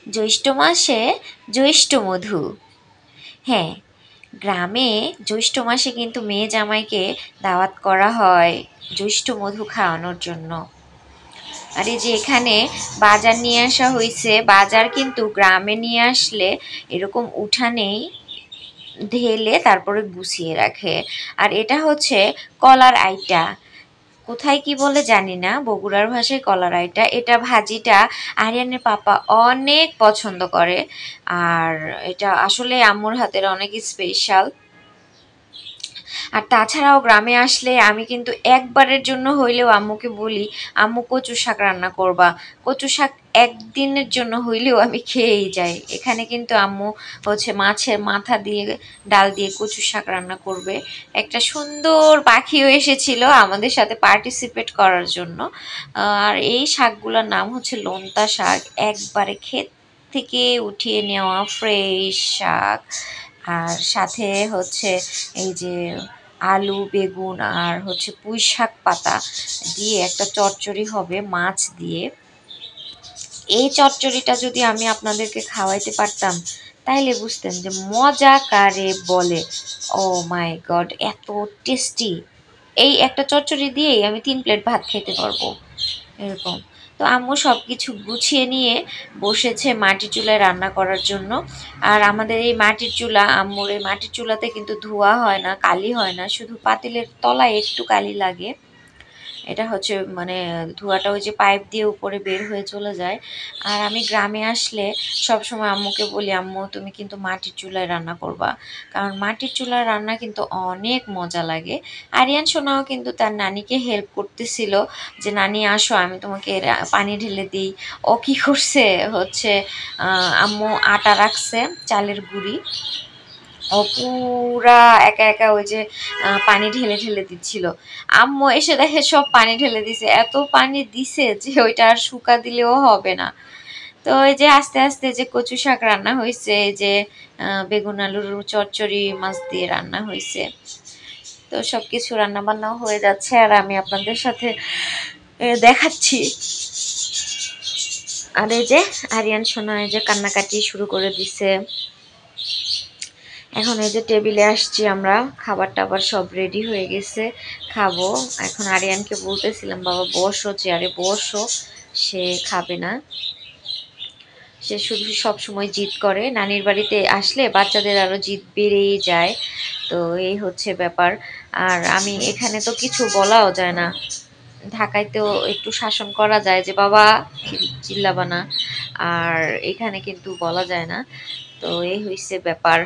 জ্যৈষ্ঠ মাসে জ্যৈষ্ঠ মধু। হ্যাঁ, গ্রামে জ্যৈষ্ঠ মাসে কিন্তু মেয়ে জামাইকে দাওয়াত করা হয় জ্যৈষ্ঠ মধু খাওয়ানোর জন্য। আর এই যে এখানে বাজার নিয়ে আসা হয়েছে, বাজার কিন্তু গ্রামে নিয়ে আসলে এরকম উঠানেই ঢেলে তারপরে গুছিয়ে রাখে। আর এটা হচ্ছে কলার আইটা, কোথায় কি বলে জানি না, বগুড়ার ভাষায় কলার আইটা। এটা ভাজিটা আরিয়ানের পাপা অনেক পছন্দ করে, আর এটা আসলে আম্মুর হাতের অনেক স্পেশাল। আর তাছাড়াও গ্রামে আসলে আমি কিন্তু একবারের জন্য হইলেও আম্মুকে বলি, আম্মু কচু শাক রান্না করবা। কচু শাক একদিনের জন্য হইলেও আমি খেয়েই যাই। এখানে কিন্তু আম্মু হচ্ছে মাছের মাথা দিয়ে ডাল দিয়ে কচু শাক রান্না করবে। একটা সুন্দর পাখিও এসেছিল আমাদের সাথে পার্টিসিপেট করার জন্য। আর এই শাকগুলোর নাম হচ্ছে লোন্তা শাক, একবারে ক্ষেত থেকে উঠিয়ে নেওয়া ফ্রেশ শাক। আর সাথে হচ্ছে এই যে আলু বেগুন আর হচ্ছে পুঁই শাক পাতা দিয়ে একটা চচ্চড়ি হবে মাছ দিয়ে। এই চচ্চড়িটা যদি আমি আপনাদেরকে খাওয়াইতে পারতাম তাইলে বুঝতেন যে মজা কারে বলে। ও মাই গড, এত টেস্টি! এই একটা চচ্চড়ি দিয়েই আমি 3 প্লেট ভাত খেতে পারবো এরকম। তো আম্মু সব কিছু গুছিয়ে নিয়ে বসেছে মাটির চুলায় রান্না করার জন্য। আর আমাদের এই মাটির চুলা, আম্মুর এই মাটির চুলাতে কিন্তু ধোয়া হয় না, কালি হয় না, শুধু পাতিলের তলায় একটু কালি লাগে। এটা হচ্ছে মানে ধোঁয়াটা ওই যে পাইপ দিয়ে উপরে বের হয়ে চলে যায়। আর আমি গ্রামে আসলে সবসময় আম্মুকে বলি, আম্মু তুমি কিন্তু মাটির চুলায় রান্না করবা, কারণ মাটির চুলার রান্না কিন্তু অনেক মজা লাগে। আরিয়ান সোনাও কিন্তু তার নানিকে হেল্প করতেছিল যে নানি আসো আমি তোমাকে পানি ঢেলে দিই। ও কি করছে হচ্ছে আম্মু আটা রাখছে, চালের গুঁড়ি, ও পুরা একা একা ওই যে পানি ঢেলে ঢেলে দিচ্ছিল। আম্মু এসে দেখে সব পানি ঢেলে দিছে, এত পানি দিছে যে ওইটা আর শুকা দিলেও হবে না। তো ওই যে আস্তে আস্তে যে কচু শাক রান্না হয়েছে, এই যে বেগুন আলুর চচ্চড়ি মাছ দিয়ে রান্না হয়েছে। তো সবকিছু রান্না বান্নাও হয়ে যাচ্ছে আর আমি আপনাদের সাথে দেখাচ্ছি। আর এই যে আরিয়ান সোনা এই যে কান্নাকাটি শুরু করে দিছে। এখন এই যে টেবিলে আসছি আমরা, খাবার টাবার সব রেডি হয়ে গেছে, খাবো এখন। আরিয়ানকে বলতেছিলাম বাবা বসো, চেয়ারে বসো, সে খাবে না, সে শুধু সব সময় জিদ করে। নানির বাড়িতে আসলে বাচ্চাদের আরো জিদ বেড়েই যায়, তো এই হচ্ছে ব্যাপার। আর আমি এখানে তো কিছু বলাও যায় না, ঢাকাইতেও একটু শাসন করা যায় যে বাবা চিল্লাবা না, আর এখানে কিন্তু বলা যায় না। তো এই হইছে ব্যাপার।